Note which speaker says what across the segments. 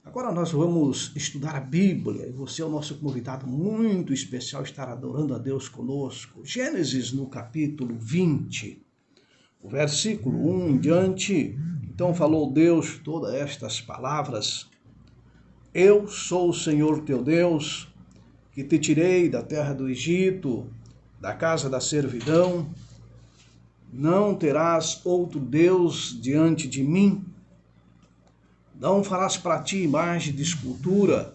Speaker 1: Agora nós vamos estudar a Bíblia e você é o nosso convidado muito especial, estar adorando a Deus conosco. Gênesis no capítulo 20, o versículo 1 em diante. Então falou Deus todas estas palavras: Eu sou o Senhor teu Deus, que te tirei da terra do Egito, da casa da servidão. Não terás outro Deus diante de mim. Não farás para ti imagem de escultura,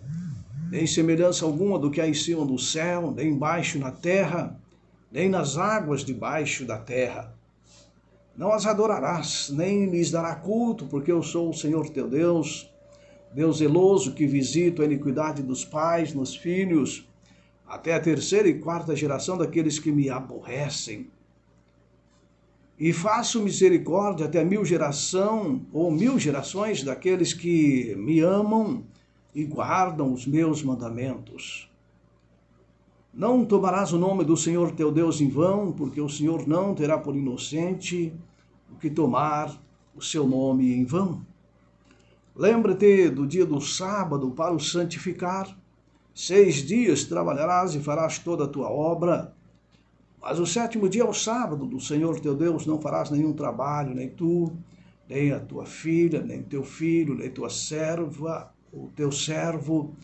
Speaker 1: nem semelhança alguma do que há em cima do céu, nem embaixo na terra, nem nas águas debaixo da terra. Não as adorarás, nem lhes dará culto, porque eu sou o Senhor teu Deus, Deus zeloso, que visito a iniquidade dos pais nos filhos, até a terceira e quarta geração daqueles que me aborrecem. E faço misericórdia até 1000 gerações daqueles que me amam e guardam os meus mandamentos. Não tomarás o nome do Senhor teu Deus em vão, porque o Senhor não terá por inocente o que tomar o seu nome em vão. Lembra-te do dia do sábado para o santificar. 6 dias trabalharás e farás toda a tua obra. Mas o 7º dia é o sábado do Senhor teu Deus, não farás nenhum trabalho, nem tu, nem a tua filha, nem teu filho, nem tua serva, o teu servo,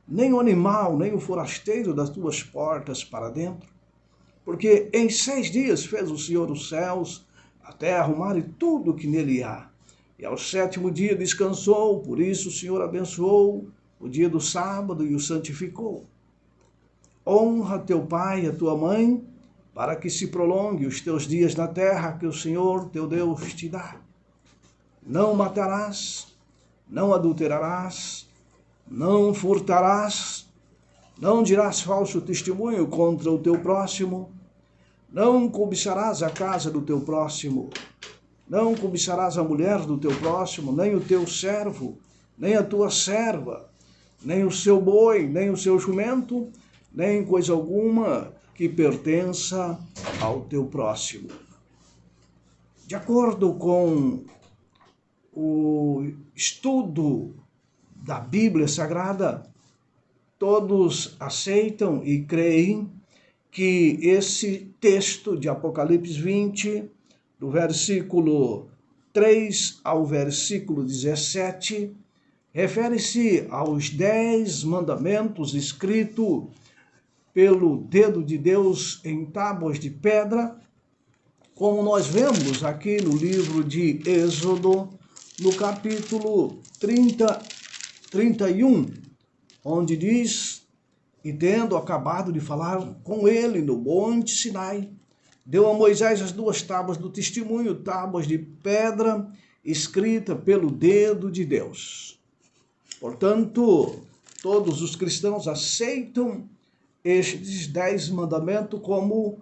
Speaker 1: nem o animal, nem o forasteiro das tuas portas para dentro. Porque em 6 dias fez o Senhor os céus, a terra, o mar e tudo o que nele há. E ao 7º dia descansou, por isso o Senhor abençoou o dia do sábado e o santificou. Honra teu pai e a tua mãe, para que se prolongue os teus dias na terra que o Senhor teu Deus te dá. Não matarás, não adulterarás, não furtarás, não dirás falso testemunho contra o teu próximo, não cobiçarás a casa do teu próximo, não cobiçarás a mulher do teu próximo, nem o teu servo, nem a tua serva, nem o seu boi, nem o seu jumento, nem coisa alguma que pertença ao teu próximo. De acordo com o estudo da Bíblia Sagrada, todos aceitam e creem que esse texto de Apocalipse 20, do versículo 3 ao versículo 17, refere-se aos 10 mandamentos escritos pelo dedo de Deus em tábuas de pedra, como nós vemos aqui no livro de Êxodo, no capítulo 31, onde diz: E tendo acabado de falar com ele no monte Sinai, deu a Moisés as 2 tábuas do testemunho, tábuas de pedra, escrita pelo dedo de Deus. Portanto, todos os cristãos aceitam estes 10 mandamentos como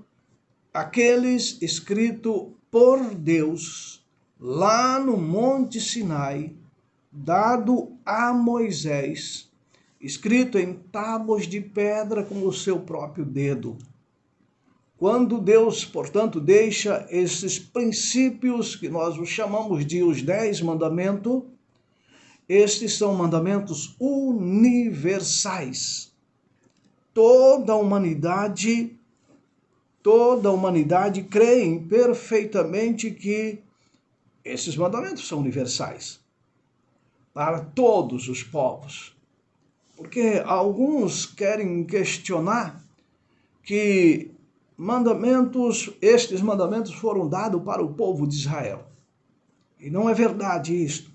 Speaker 1: aqueles escritos por Deus lá no Monte Sinai, dado a Moisés, escrito em tábuas de pedra com o seu próprio dedo. Quando Deus, portanto, deixa esses princípios que nós os chamamos de os 10 mandamentos, estes são mandamentos universais. Toda a humanidade crê perfeitamente que esses mandamentos são universais para todos os povos. Porque alguns querem questionar que estes mandamentos foram dados para o povo de Israel. E não é verdade isto.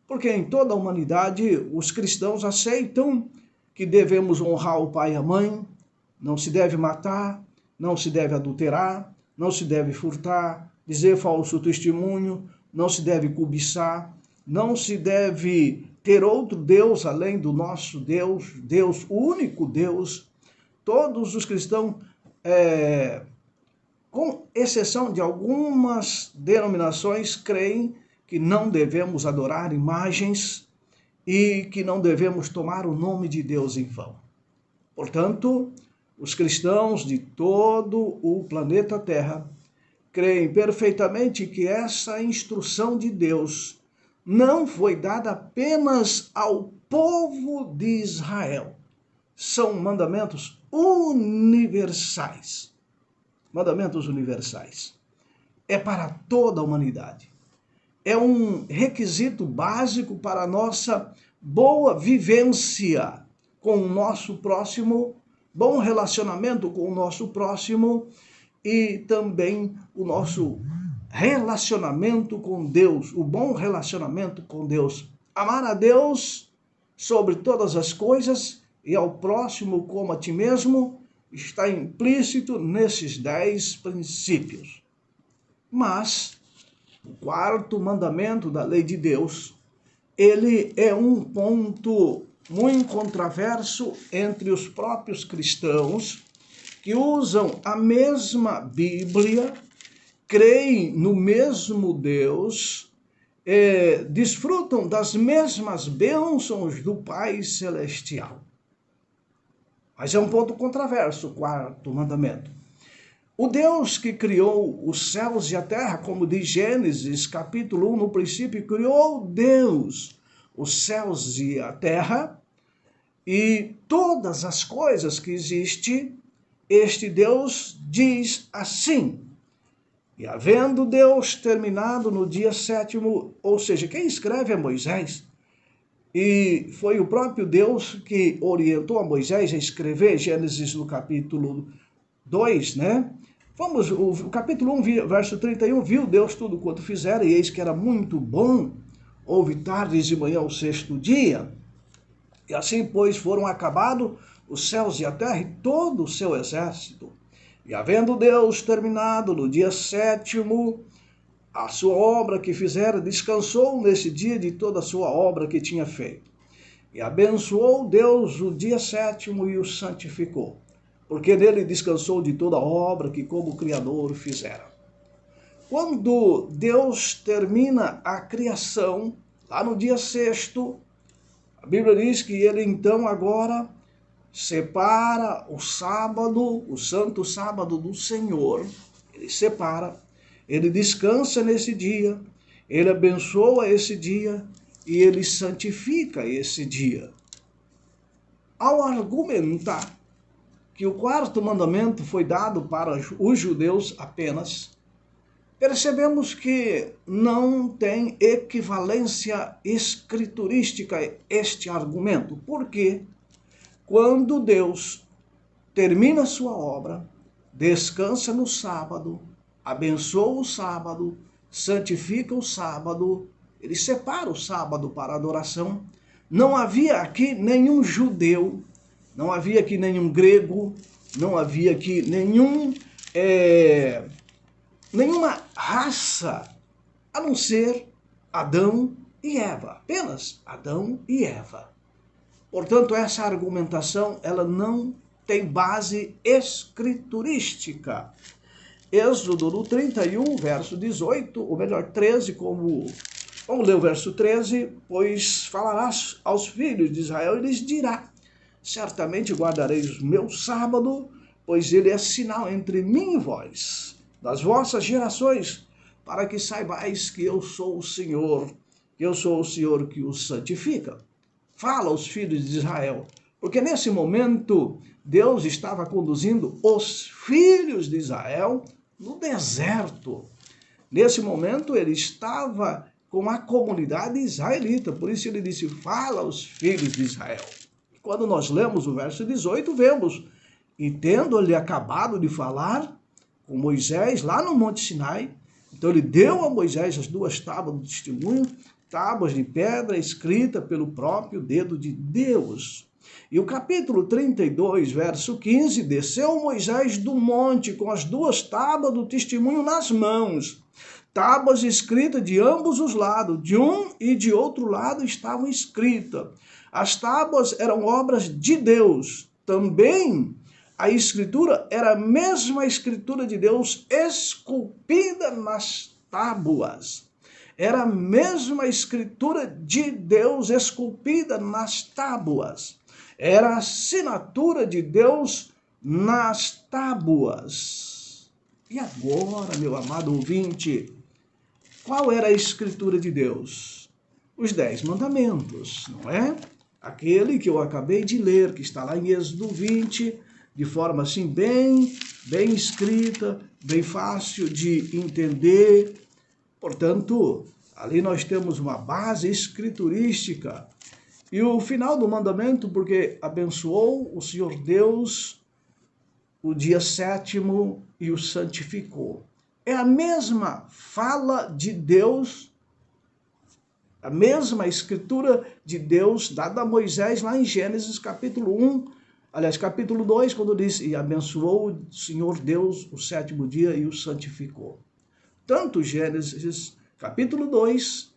Speaker 1: Porque em toda a humanidade os cristãos aceitam que devemos honrar o pai e a mãe, não se deve matar, não se deve adulterar, não se deve furtar, dizer falso testemunho, não se deve cobiçar, não se deve ter outro Deus além do nosso Deus, Deus, o único Deus. Todos os cristãos, com exceção de algumas denominações, creem que não devemos adorar imagens e que não devemos tomar o nome de Deus em vão. Portanto, os cristãos de todo o planeta Terra creem perfeitamente que essa instrução de Deus não foi dada apenas ao povo de Israel. São mandamentos universais. Mandamentos universais. É para toda a humanidade. É um requisito básico para a nossa boa vivência com o nosso próximo, bom relacionamento com o nosso próximo e também o nosso relacionamento com Deus, o bom relacionamento com Deus. Amar a Deus sobre todas as coisas e ao próximo como a ti mesmo está implícito nesses 10 princípios. Mas o quarto mandamento da lei de Deus, ele é um ponto muito controverso entre os próprios cristãos que usam a mesma Bíblia, creem no mesmo Deus, desfrutam das mesmas bênçãos do Pai Celestial. Mas é um ponto controverso o quarto mandamento. O Deus que criou os céus e a terra, como diz Gênesis capítulo 1, no princípio criou Deus os céus e a terra e todas as coisas que existem, este Deus diz assim: e havendo Deus terminado no dia 7º, ou seja, quem escreve é Moisés, e foi o próprio Deus que orientou a Moisés a escrever, Gênesis no capítulo 2, né? Vamos, o capítulo 1, verso 31, viu Deus tudo quanto fizera, e eis que era muito bom, houve tardes e manhã o 6º dia, e assim, pois, foram acabados os céus e a terra e todo o seu exército. E havendo Deus terminado no dia 7º a sua obra que fizera, descansou nesse dia de toda a sua obra que tinha feito. E abençoou Deus o dia 7º e o santificou, porque nele descansou de toda a obra que como Criador fizera. Quando Deus termina a criação, lá no dia 6º, a Bíblia diz que ele então agora separa o sábado, o santo sábado do Senhor. Ele separa, ele descansa nesse dia, ele abençoa esse dia e ele santifica esse dia. Ao argumentar que o quarto mandamento foi dado para os judeus apenas, percebemos que não tem equivalência escriturística este argumento. Por quê? Quando Deus termina sua obra, descansa no sábado, abençoa o sábado, santifica o sábado, ele separa o sábado para adoração. Não havia aqui nenhum judeu, não havia aqui nenhum grego, não havia aqui nenhuma raça, a não ser Adão e Eva, apenas Adão e Eva. Portanto, essa argumentação ela não tem base escriturística. Êxodo no 31, verso 18, ou melhor, 13, vamos ler o verso 13, pois falarás aos filhos de Israel e lhes dirá: certamente guardareis o meu sábado, pois ele é sinal entre mim e vós, das vossas gerações, para que saibais que eu sou o Senhor, que eu sou o Senhor que os santifica. Fala aos filhos de Israel, porque nesse momento Deus estava conduzindo os filhos de Israel no deserto. Nesse momento ele estava com a comunidade israelita, por isso ele disse: fala aos filhos de Israel. Quando nós lemos o verso 18, vemos: e tendo-lhe acabado de falar com Moisés lá no Monte Sinai, então ele deu a Moisés as 2 tábuas do testemunho, tábuas de pedra escrita pelo próprio dedo de Deus. E o capítulo 32, verso 15, desceu Moisés do monte com as 2 tábuas do testemunho nas mãos, tábuas escritas de ambos os lados, de um e de outro lado estavam escritas. As tábuas eram obras de Deus. Também a escritura era a mesma escritura de Deus esculpida nas tábuas. Era a mesma escritura de Deus esculpida nas tábuas. Era a assinatura de Deus nas tábuas. E agora, meu amado ouvinte, qual era a escritura de Deus? os 10 mandamentos, não é? Aquele que eu acabei de ler, que está lá em Êxodo 20, de forma assim bem escrita, bem fácil de entender. Portanto, ali nós temos uma base escriturística. E o final do mandamento, porque abençoou o Senhor Deus o dia 7º e o santificou. É a mesma fala de Deus, a mesma escritura de Deus dada a Moisés lá em Gênesis capítulo 1, aliás, capítulo 2, quando diz, e abençoou o Senhor Deus o 7º dia e o santificou. Tanto Gênesis capítulo 2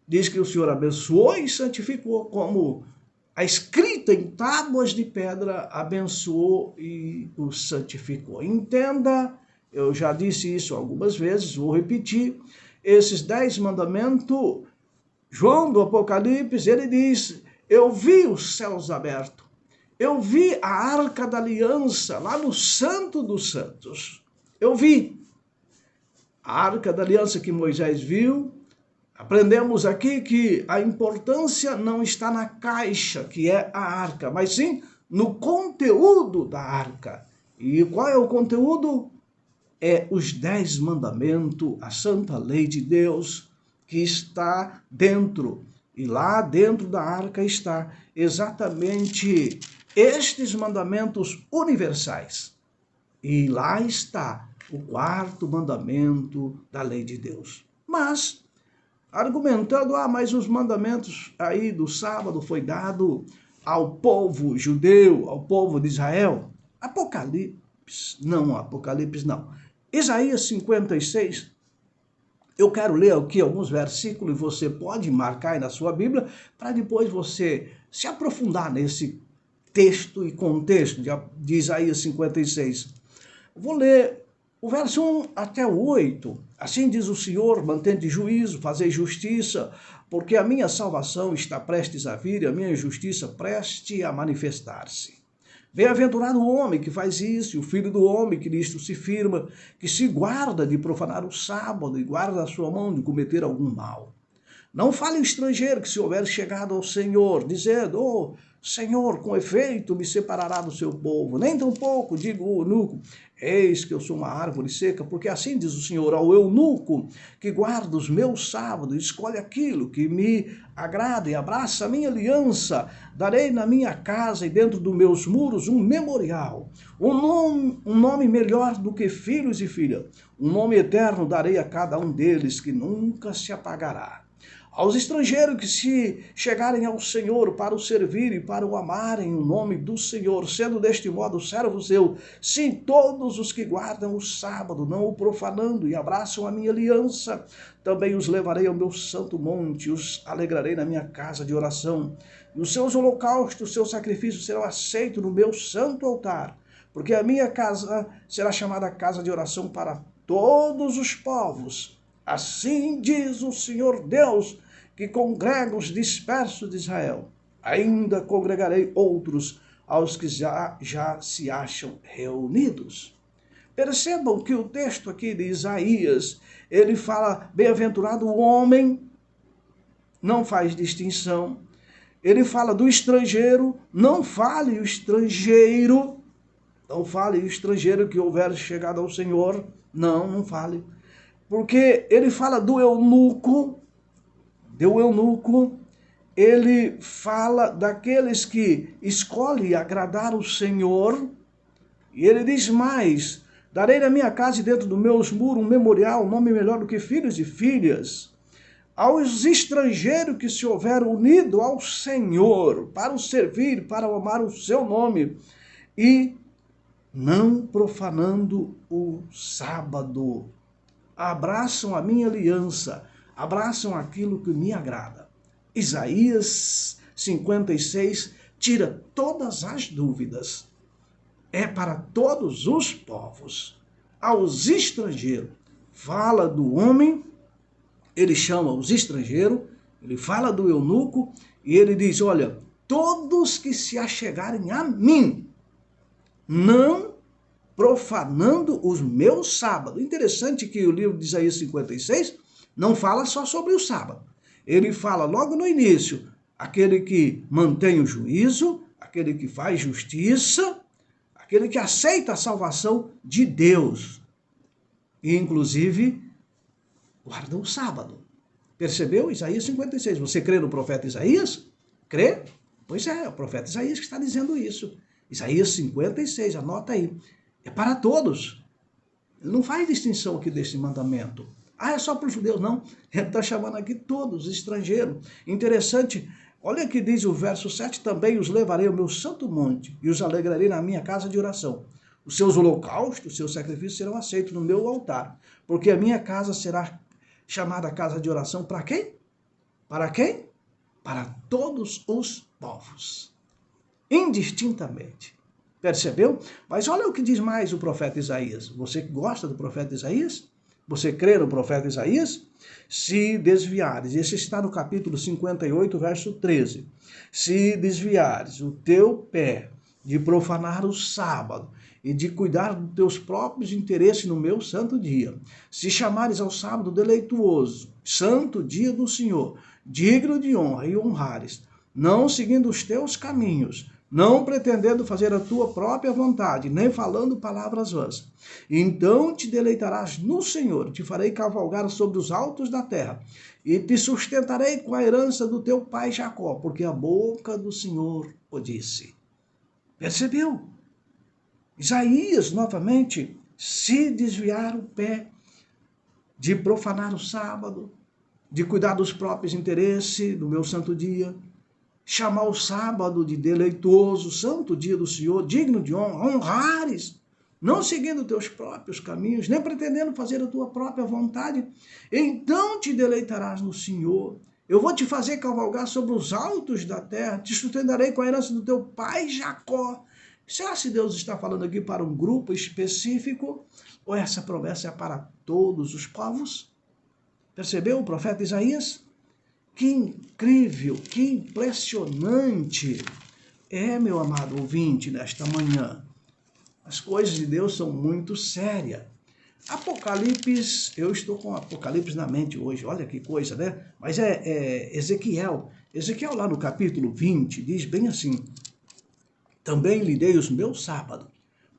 Speaker 1: diz que o Senhor abençoou e santificou, como a escrita em tábuas de pedra abençoou e o santificou. Entenda, eu já disse isso algumas vezes, vou repetir, esses 10 mandamentos, João do Apocalipse, ele diz, eu vi os céus abertos, eu vi a Arca da Aliança lá no Santo dos Santos, eu vi a Arca da Aliança que Moisés viu. Aprendemos aqui que a importância não está na caixa, que é a arca, mas sim no conteúdo da arca. E qual é o conteúdo? É os 10 mandamentos, a santa lei de Deus, que está dentro. E lá dentro da arca está exatamente estes mandamentos universais. E lá está o 4º mandamento da lei de Deus. Mas argumentando, mas os mandamentos aí do sábado foi dado ao povo judeu, ao povo de Israel. Apocalipse não. Isaías 56, eu quero ler aqui alguns versículos e você pode marcar aí na sua Bíblia para depois você se aprofundar nesse texto e contexto de Isaías 56. Vou ler o verso 1 até o 8, assim diz o Senhor, mantente juízo, fazei justiça, porque a minha salvação está prestes a vir e a minha justiça preste a manifestar-se. Bem-aventurado o homem que faz isso, e o filho do homem que nisto se firma, que se guarda de profanar o sábado e guarda a sua mão de cometer algum mal. Não fale o estrangeiro que se houver chegado ao Senhor, dizendo, oh, Senhor, com efeito me separará do seu povo. Nem tampouco digo o eunuco, eis que eu sou uma árvore seca, porque assim diz o Senhor ao eunuco que guarda os meus sábados, escolhe aquilo que me agrada e abraça a minha aliança. Darei na minha casa e dentro dos meus muros um memorial, um nome melhor do que filhos e filhas. Um nome eterno darei a cada um deles que nunca se apagará. Aos estrangeiros que se chegarem ao Senhor para o servir e para o amarem o nome do Senhor, sendo deste modo servo seu, sim, todos os que guardam o sábado, não o profanando e abraçam a minha aliança, também os levarei ao meu santo monte, os alegrarei na minha casa de oração, e os seus holocaustos, os seus sacrifícios serão aceitos no meu santo altar, porque a minha casa será chamada casa de oração para todos os povos. Assim diz o Senhor Deus, que congrega os dispersos de Israel. Ainda congregarei outros aos que já se acham reunidos. Percebam que o texto aqui de Isaías, ele fala, bem-aventurado o homem, não faz distinção. Ele fala do estrangeiro, não fale o estrangeiro, não fale o estrangeiro que houver chegado ao Senhor, não fale. Porque ele fala do eunuco, ele fala daqueles que escolhem agradar o Senhor, e ele diz mais, darei na minha casa e dentro dos meus muros um memorial, um nome melhor do que filhos e filhas, aos estrangeiros que se houver unido ao Senhor, para o servir, para amar o seu nome, e não profanando o sábado. Abraçam a minha aliança, abraçam aquilo que me agrada. Isaías 56 tira todas as dúvidas. É para todos os povos. Aos estrangeiros, fala do homem, ele chama os estrangeiros, ele fala do eunuco, e ele diz, olha, todos que se achegarem a mim, não profanando os meus sábados. Interessante que o livro de Isaías 56 não fala só sobre o sábado. ele fala logo no início, aquele que mantém o juízo, aquele que faz justiça, aquele que aceita a salvação de Deus. E, inclusive, guarda o sábado. Percebeu? Isaías 56. Você crê no profeta Isaías? Crê? Pois é o profeta Isaías que está dizendo isso. Isaías 56, anota aí. É para todos. Ele não faz distinção aqui desse mandamento. Ah, é só para os judeus? Não. Ele está chamando aqui todos, estrangeiros. Interessante. Olha que diz o verso 7, também os levarei ao meu santo monte e os alegrarei na minha casa de oração. Os seus holocaustos, os seus sacrifícios serão aceitos no meu altar, porque a minha casa será chamada casa de oração para quem? Para quem? Para todos os povos, indistintamente. Percebeu? Mas olha o que diz mais o profeta Isaías. Você gosta do profeta Isaías? Você crê no profeta Isaías? Se desviares, esse está no capítulo 58, verso 13. Se desviares o teu pé de profanar o sábado e de cuidar dos teus próprios interesses no meu santo dia, se chamares ao sábado deleituoso, santo dia do Senhor, digno de honra e honrares, não seguindo os teus caminhos, não pretendendo fazer a tua própria vontade, nem falando palavras vãs. Então te deleitarás no Senhor, te farei cavalgar sobre os altos da terra, e te sustentarei com a herança do teu pai Jacó, porque a boca do Senhor o disse. Percebeu? Isaías, novamente, se desviar o pé de profanar o sábado, de cuidar dos próprios interesses do meu santo dia, chamar o sábado de deleitoso, santo dia do Senhor, digno de honra, honrares, não seguindo teus próprios caminhos, nem pretendendo fazer a tua própria vontade, então te deleitarás no Senhor. Eu vou te fazer cavalgar sobre os altos da terra, te sustentarei com a herança do teu pai Jacó. Será que Deus está falando aqui para um grupo específico? Ou essa promessa é para todos os povos? Percebeu o profeta Isaías? Que incrível, que impressionante é, meu amado ouvinte, nesta manhã. As coisas de Deus são muito sérias. Apocalipse, eu estou com Apocalipse na mente hoje, olha que coisa, né? Mas é Ezequiel. Ezequiel lá no capítulo 20 diz bem assim: também lhe dei os meus sábados,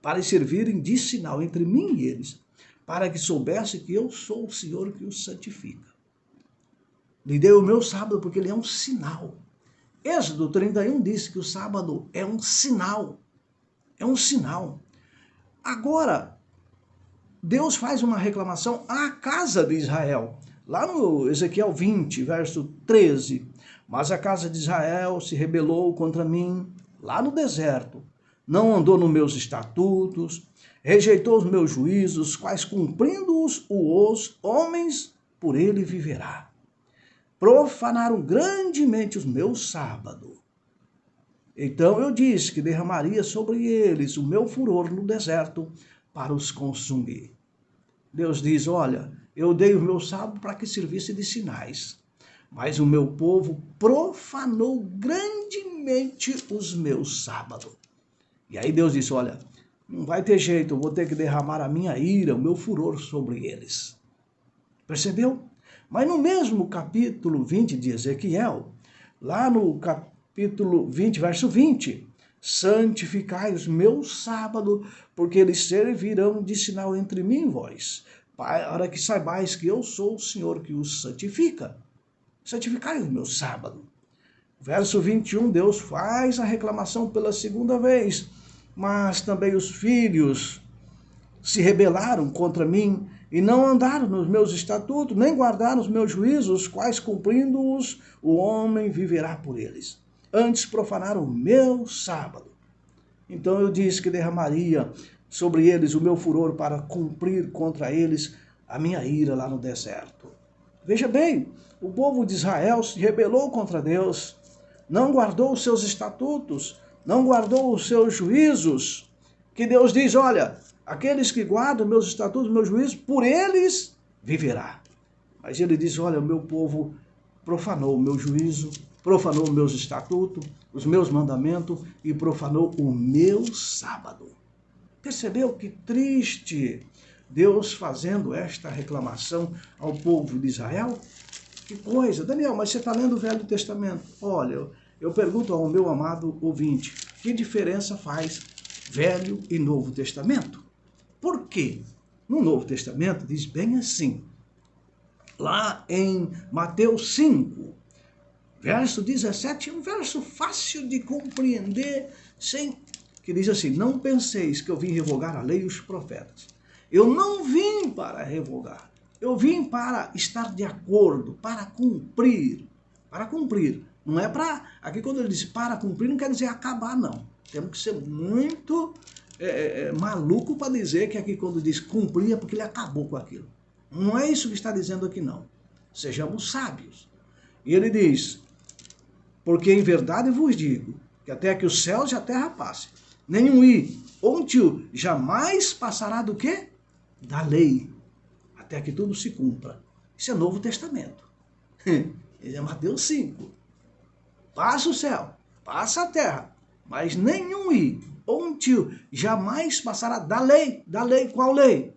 Speaker 1: para servirem de sinal entre mim e eles, para que soubesse que eu sou o Senhor que os santifica. Lhe dei o meu sábado porque ele é um sinal. Êxodo 31 diz que o sábado é um sinal. É um sinal. Agora, Deus faz uma reclamação à casa de Israel. Lá no Ezequiel 20, verso 13. Mas a casa de Israel se rebelou contra mim, lá no deserto. Não andou nos meus estatutos, rejeitou os meus juízos, quais cumprindo-os os homens, por ele viverá. Profanaram grandemente os meus sábados. Então eu disse que derramaria sobre eles o meu furor no deserto para os consumir. Deus diz, olha, eu dei o meu sábado para que servisse de sinais, mas o meu povo profanou grandemente os meus sábados. E aí Deus disse, olha, não vai ter jeito, eu vou ter que derramar a minha ira, o meu furor sobre eles. Percebeu? Mas no mesmo capítulo 20 de Ezequiel, lá no capítulo 20, verso 20, santificai os meus sábados, porque eles servirão de sinal entre mim e vós, para que saibais que eu sou o Senhor que os santifica. Santificai os meus sábados. Verso 21, Deus faz a reclamação pela segunda vez, mas também os filhos se rebelaram contra mim, e não andaram nos meus estatutos, nem guardaram os meus juízos, quais cumprindo-os, o homem viverá por eles. Antes profanaram o meu sábado. Então eu disse que derramaria sobre eles o meu furor para cumprir contra eles a minha ira lá no deserto. Veja bem, o povo de Israel se rebelou contra Deus, não guardou os seus estatutos, não guardou os seus juízos, que Deus diz, olha, aqueles que guardam meus estatutos, meus juízos, por eles viverá. Mas ele diz, olha, o meu povo profanou o meu juízo, profanou os meus estatutos, os meus mandamentos e profanou o meu sábado. Percebeu que triste Deus fazendo esta reclamação ao povo de Israel? Que coisa. Daniel, mas você está lendo o Velho Testamento. Olha, eu pergunto ao meu amado ouvinte, que diferença faz Velho e Novo Testamento? Por quê? No Novo Testamento diz bem assim, lá em Mateus 5, verso 17, um verso fácil de compreender, que diz assim, não penseis que eu vim revogar a lei e os profetas. Eu não vim para revogar, eu vim para estar de acordo, para cumprir. Para cumprir. Não é para... Aqui quando ele diz para cumprir, não quer dizer acabar, não. Temos que ser muito maluco para dizer que aqui quando diz cumprir é porque ele acabou com aquilo. Não é isso que está dizendo aqui, não. Sejamos sábios. E ele diz, porque em verdade vos digo, que até que os céus e a terra passem, nenhum i ou um tio jamais passará do quê? Da lei, até que tudo se cumpra. Isso é Novo Testamento. Ele é Mateus 5. Passa o céu, passa a terra, mas nenhum i ou um tio jamais passará da lei. Da lei, qual lei?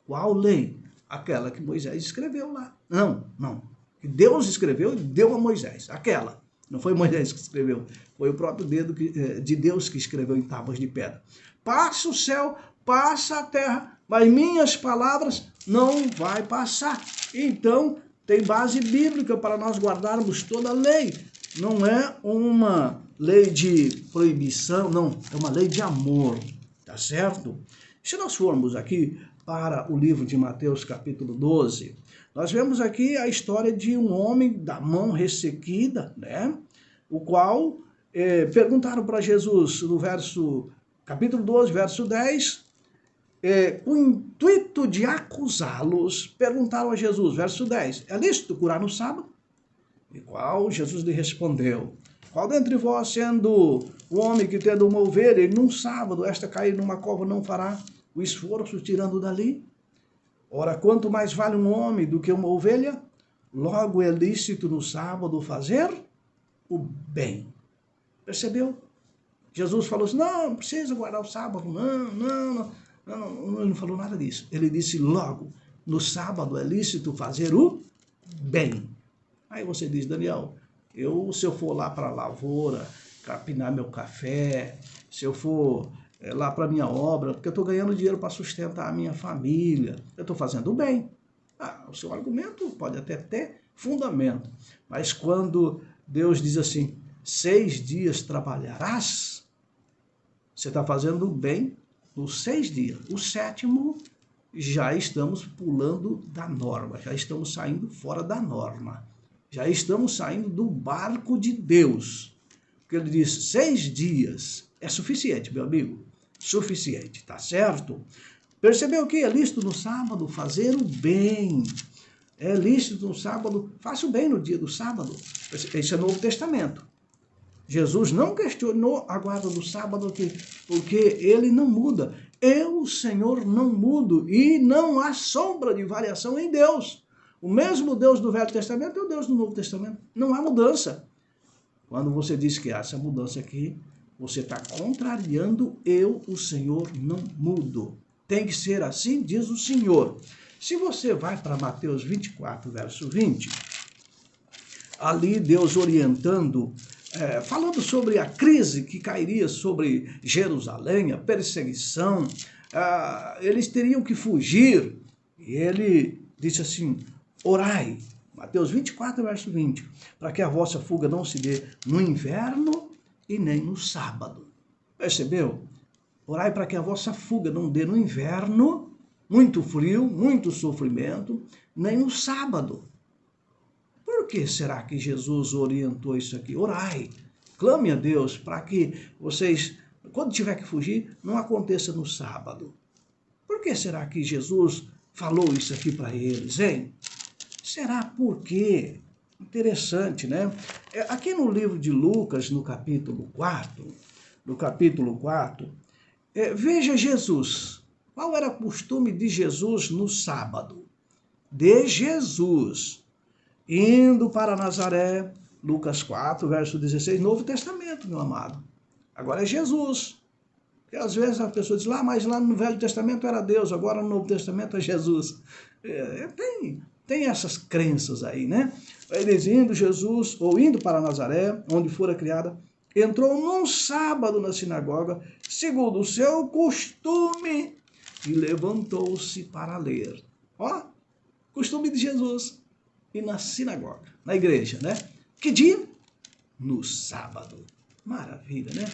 Speaker 1: Qual lei? Aquela que Moisés escreveu lá. Não. Que Deus escreveu e deu a Moisés. Aquela. Não foi Moisés que escreveu, foi o próprio dedo de Deus que escreveu em tábuas de pedra. Passa o céu, passa a terra, mas minhas palavras não vai passar. Então, tem base bíblica para nós guardarmos toda a lei. Não é uma lei de proibição, não. É uma lei de amor, tá certo? Se nós formos aqui para o livro de Mateus, capítulo 12, nós vemos aqui a história de um homem da mão ressequida, né? O qual perguntaram para Jesus, no capítulo 12, verso 10, com o intuito de acusá-los, perguntaram a Jesus, verso 10, é lícito curar no sábado? E qual Jesus lhe respondeu, qual dentre vós, sendo o homem que tendo uma ovelha, e num sábado esta cair numa cova, não fará o esforço tirando dali? Ora, quanto mais vale um homem do que uma ovelha? Logo é lícito no sábado fazer o bem. Percebeu? Jesus falou assim, não precisa guardar o sábado, não, ele não falou nada disso. Ele disse logo, no sábado é lícito fazer o bem. Aí você diz, Daniel, se eu for lá para a lavoura, capinar meu café, se eu for lá para a minha obra, porque eu estou ganhando dinheiro para sustentar a minha família, eu estou fazendo o bem. O seu argumento pode até ter fundamento, mas quando Deus diz assim, 6 dias trabalharás, você está fazendo o bem nos 6 dias. O 7º, já estamos pulando da norma, já estamos saindo fora da norma, já estamos saindo do barco de Deus. Porque ele diz, 6 dias é suficiente, meu amigo, suficiente, tá certo? Percebeu que é lícito no sábado fazer o bem. É lícito no sábado, faça o bem no dia do sábado. Esse é o Novo Testamento. Jesus não questionou a guarda do sábado porque ele não muda. Eu, o Senhor, não mudo e não há sombra de variação em Deus. O mesmo Deus do Velho Testamento é o Deus do Novo Testamento. Não há mudança. Quando você diz que há essa mudança aqui, você está contrariando eu, o Senhor, não mudo. Tem que ser assim, diz o Senhor. Se você vai para Mateus 24, verso 20, ali Deus orientando, falando sobre a crise que cairia sobre Jerusalém, a perseguição, eles teriam que fugir. E ele disse assim, orai, Mateus 24, verso 20, para que a vossa fuga não se dê no inverno e nem no sábado. Percebeu? Orai para que a vossa fuga não dê no inverno, muito frio, muito sofrimento, nem no sábado. Por que será que Jesus orientou isso aqui? Orai, clame a Deus para que vocês, quando tiver que fugir, não aconteça no sábado. Por que será que Jesus falou isso aqui para eles, hein? Será por quê? Interessante, né? Aqui no livro de Lucas, no capítulo 4, veja Jesus. Qual era o costume de Jesus no sábado? De Jesus indo para Nazaré, Lucas 4, verso 16, Novo Testamento, meu amado. Agora é Jesus. Porque às vezes a pessoa diz, mas lá no Velho Testamento era Deus, agora no Novo Testamento é Jesus. tem essas crenças aí, né? Eles indo, Jesus, ou indo para Nazaré, onde fora criada, entrou num sábado na sinagoga, segundo o seu costume, e levantou-se para ler. Ó, costume de Jesus. E na sinagoga, na igreja, né? Que dia? No sábado. Maravilha, né?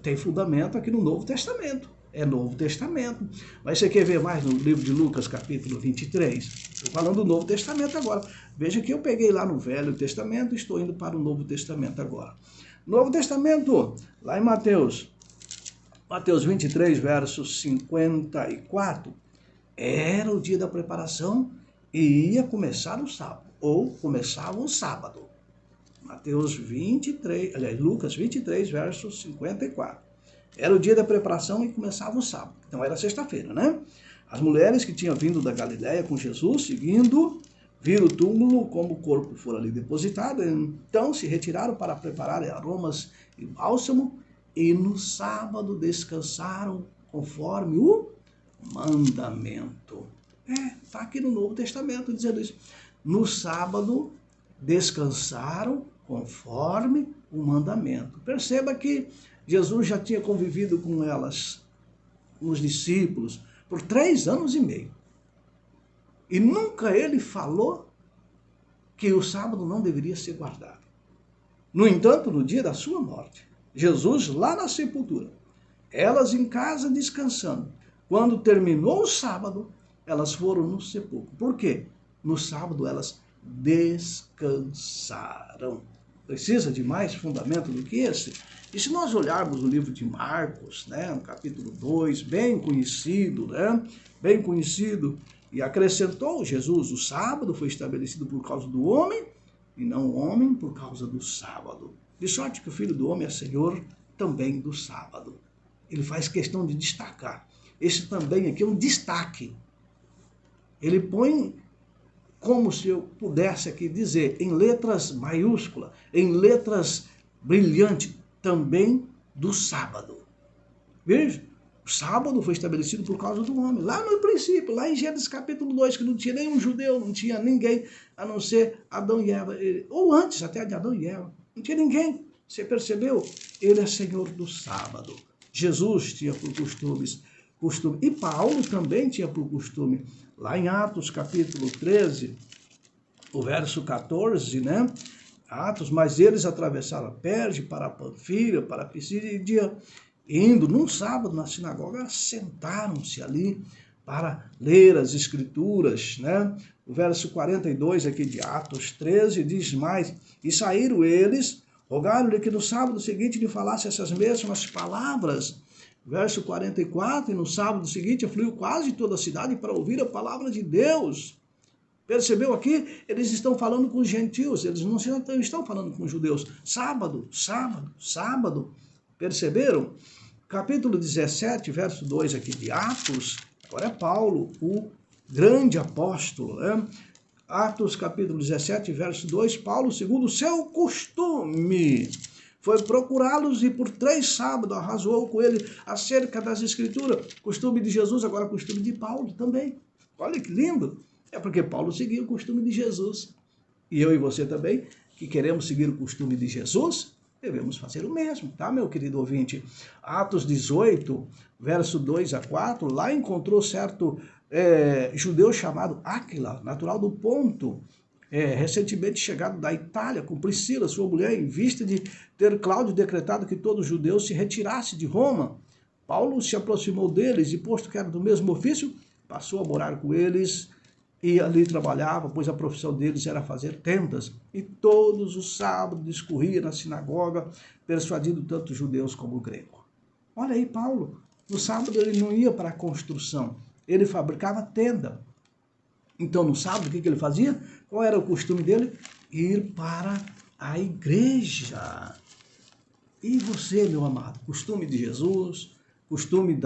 Speaker 1: Tem fundamento aqui no Novo Testamento. É Novo Testamento. Mas você quer ver mais no livro de Lucas, capítulo 23? Estou falando do Novo Testamento agora. Veja que eu peguei lá no Velho Testamento e estou indo para o Novo Testamento agora. Novo Testamento, lá em Mateus 23, versos 54. Era o dia da preparação e ia começar o sábado, ou começava o sábado. Mateus 23, aliás, Lucas 23, versos 54. Era o dia da preparação e começava o sábado. Então era sexta-feira, né? As mulheres que tinham vindo da Galiléia com Jesus, seguindo, viram o túmulo como o corpo fora ali depositado, então se retiraram para preparar aromas e bálsamo, e no sábado descansaram conforme o mandamento. Está aqui no Novo Testamento dizendo isso. No sábado descansaram conforme o mandamento. Perceba que Jesus já tinha convivido com elas, com os discípulos, por 3 anos e meio. E nunca ele falou que o sábado não deveria ser guardado. No entanto, no dia da sua morte, Jesus lá na sepultura, elas em casa descansando. Quando terminou o sábado, elas foram no sepulcro. Por quê? No sábado elas descansaram. Precisa de mais fundamento do que esse? E se nós olharmos o livro de Marcos, né, no capítulo 2, bem conhecido, né, bem conhecido, e acrescentou Jesus, o sábado foi estabelecido por causa do homem, e não o homem por causa do sábado. De sorte que o Filho do Homem é Senhor também do sábado. Ele faz questão de destacar. Esse também aqui é um destaque. Ele põe como se eu pudesse aqui dizer, em letras maiúsculas, em letras brilhantes, também do sábado. Veja, o sábado foi estabelecido por causa do homem. Lá no princípio, lá em Gênesis capítulo 2, que não tinha nenhum judeu, não tinha ninguém, a não ser Adão e Eva. Ou antes até de Adão e Eva. Não tinha ninguém. Você percebeu? Ele é Senhor do sábado. Jesus tinha por costume. E Paulo também tinha por costume. Lá em Atos capítulo 13, o verso 14, né? Atos, mas eles atravessaram a Perge para a Panfilha, para a Pisídia, indo num sábado na sinagoga, sentaram-se ali para ler as escrituras, né? O verso 42 aqui de Atos 13 diz mais, e saíram eles, rogaram-lhe que no sábado seguinte lhe falasse essas mesmas palavras. Verso 44, e no sábado seguinte afluiu quase toda a cidade para ouvir a palavra de Deus. Percebeu aqui? Eles estão falando com os gentios, eles não estão falando com os judeus. Sábado, sábado, sábado. Perceberam? Capítulo 17, verso 2 aqui de Atos, agora é Paulo, o grande apóstolo, né? Atos capítulo 17, verso 2, Paulo, segundo o seu costume, foi procurá-los e por 3 sábados arrazoou com ele acerca das escrituras. Costume de Jesus, agora costume de Paulo também. Olha que lindo. É porque Paulo seguia o costume de Jesus. E eu e você também, que queremos seguir o costume de Jesus, devemos fazer o mesmo, tá, meu querido ouvinte? Atos 18, verso 2 a 4, lá encontrou certo judeu chamado Áquila, natural do Ponto, recentemente chegado da Itália, com Priscila, sua mulher, em vista de ter Cláudio decretado que todo judeu se retirasse de Roma. Paulo se aproximou deles e, posto que era do mesmo ofício, passou a morar com eles e ali trabalhava, pois a profissão deles era fazer tendas. E todos os sábados discorria na sinagoga, persuadindo tanto judeus como gregos. Olha aí, Paulo, no sábado ele não ia para a construção, ele fabricava tenda. Então, no sábado, o que ele fazia? Qual era o costume dele? Ir para a igreja. E você, meu amado, costume de Jesus, costume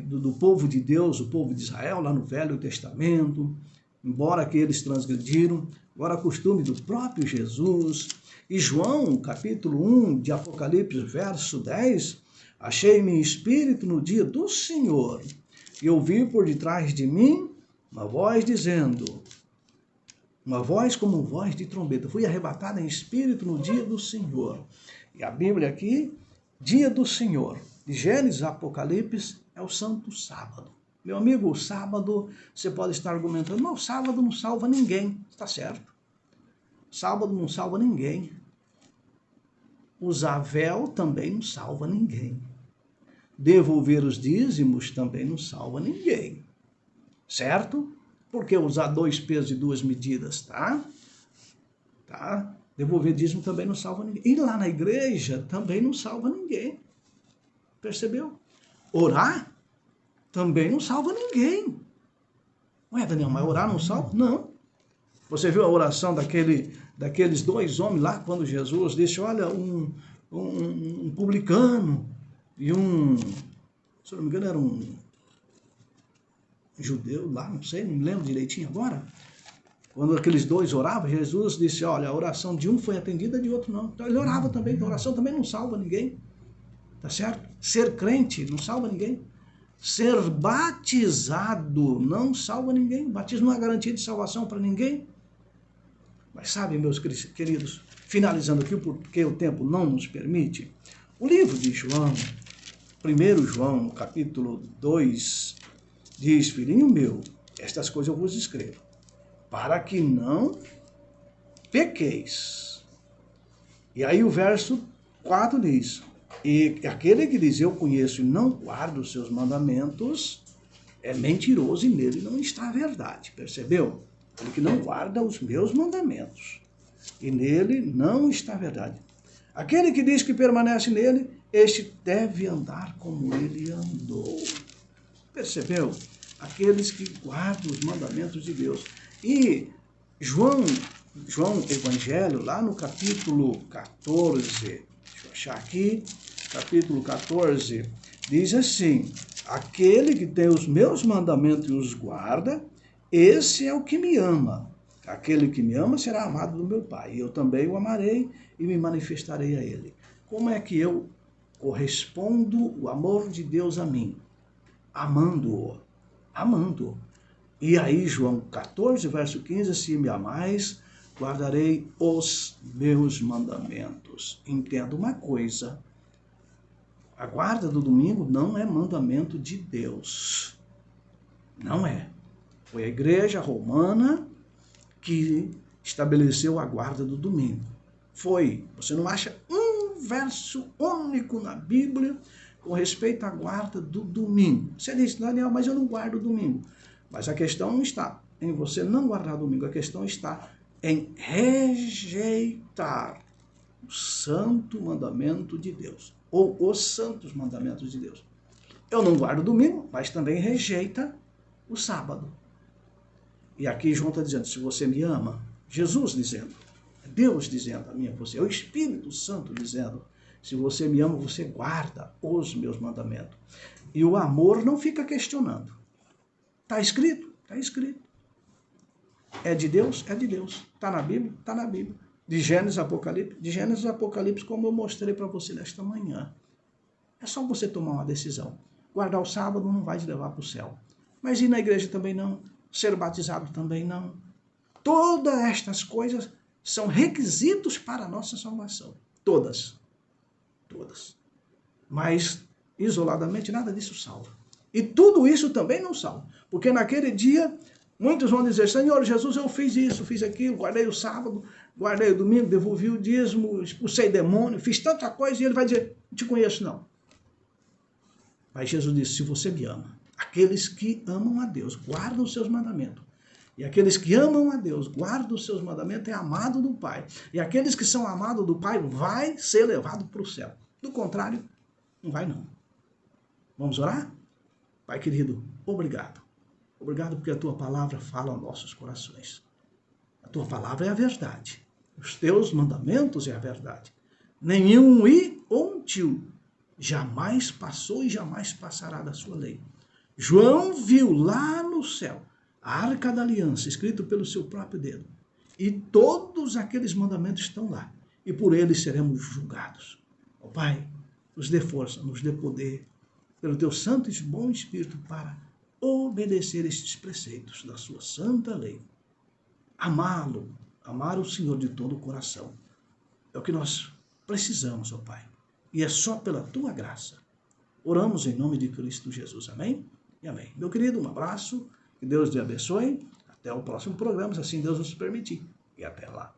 Speaker 1: do povo de Deus, o povo de Israel, lá no Velho Testamento, embora que eles transgrediram, agora costume do próprio Jesus. E João, capítulo 1 de Apocalipse, verso 10, achei-me em espírito no dia do Senhor, e ouvi por detrás de mim uma voz dizendo, Uma voz como voz de trombeta. Fui arrebatada em espírito no dia do Senhor. E a Bíblia aqui, dia do Senhor, de Gênesis a Apocalipse, é o santo sábado. Meu amigo, o sábado, você pode estar argumentando, não, o sábado não salva ninguém. Está certo. Sábado não salva ninguém. Usar véu também não salva ninguém. Devolver os dízimos também não salva ninguém. Certo? Porque usar 2 pesos e 2 medidas, tá? Tá? Devolver dízimo também não salva ninguém. Ir lá na igreja também não salva ninguém. Percebeu? Orar também não salva ninguém. Ué, Daniel, mas orar não salva? Não. Você viu a oração daqueles 2 homens lá, quando Jesus disse, olha, um publicano e se eu não me engano, era um judeu lá, não sei, não me lembro direitinho agora. Quando aqueles 2 oravam, Jesus disse, olha, a oração de um foi atendida, de outro não. Então ele orava também, a oração também não salva ninguém. Tá certo? Ser crente não salva ninguém. Ser batizado não salva ninguém. Batismo não é garantia de salvação para ninguém. Mas sabe, meus queridos, finalizando aqui, porque o tempo não nos permite, o livro de João, 1 João, capítulo 2, diz, filhinho meu, estas coisas eu vos escrevo, para que não pequeis. E aí o verso 4 diz, e aquele que diz, eu conheço e não guarda os seus mandamentos, é mentiroso e nele não está a verdade. Percebeu? Ele que não guarda os meus mandamentos, e nele não está a verdade. Aquele que diz que permanece nele, este deve andar como ele andou. Percebeu? Aqueles que guardam os mandamentos de Deus. E João Evangelho, lá no capítulo 14, deixa eu achar aqui, capítulo 14, diz assim, aquele que tem os meus mandamentos e os guarda, esse é o que me ama. Aquele que me ama será amado do meu Pai. E eu também o amarei e me manifestarei a ele. Como é que eu correspondo o amor de Deus a mim? Amando-o. Amando-o. E aí, João 14, verso 15, se me amais, guardarei os meus mandamentos. Entenda uma coisa. A guarda do domingo não é mandamento de Deus. Não é. Foi a igreja romana que estabeleceu a guarda do domingo. Foi. Você não acha um verso único na Bíblia com respeito à guarda do domingo. Você diz, Daniel, mas eu não guardo o domingo. Mas a questão não está em você não guardar o domingo. A questão está em rejeitar o santo mandamento de Deus. Ou os santos mandamentos de Deus. Eu não guardo o domingo, mas também rejeita o sábado. E aqui João está dizendo, se você me ama, Jesus dizendo, Deus dizendo a mim e a você, é o Espírito Santo dizendo, se você me ama, você guarda os meus mandamentos. E o amor não fica questionando. Está escrito? Está escrito. É de Deus? É de Deus. Está na Bíblia? Está na Bíblia. De Gênesis a Apocalipse? De Gênesis a Apocalipse, como eu mostrei para você nesta manhã. É só você tomar uma decisão. Guardar o sábado não vai te levar para o céu. Mas ir na igreja também não. Ser batizado também não. Todas estas coisas são requisitos para a nossa salvação. Todas. Todas. Mas, isoladamente, nada disso salva. E tudo isso também não salva. Porque naquele dia, muitos vão dizer, Senhor Jesus, eu fiz isso, fiz aquilo, guardei o sábado, guardei o domingo, devolvi o dízimo, expulsei demônio, fiz tanta coisa, e ele vai dizer, não te conheço não. Mas Jesus disse, se você me ama, aqueles que amam a Deus, guardam os seus mandamentos. E aqueles que amam a Deus, guardam os seus mandamentos, é amado do Pai. E aqueles que são amados do Pai, vai ser levado para o céu. Do contrário, não vai não. Vamos orar? Pai querido, obrigado. Obrigado porque a tua palavra fala aos nossos corações. A tua palavra é a verdade. Os teus mandamentos é a verdade. Nenhum i ou um tio jamais passou e jamais passará da sua lei. João viu lá no céu a Arca da Aliança, escrito pelo seu próprio dedo. E todos aqueles mandamentos estão lá. E por eles seremos julgados. Ó Pai, nos dê força, nos dê poder, pelo teu santo e bom Espírito, para obedecer estes preceitos da sua santa lei. amá-lo, amar o Senhor de todo o coração. É o que nós precisamos, ó Pai. E é só pela tua graça. Oramos em nome de Cristo Jesus. Amém? E amém. Meu querido, um abraço. Que Deus te abençoe. Até o próximo programa, se assim Deus nos permitir. E até lá.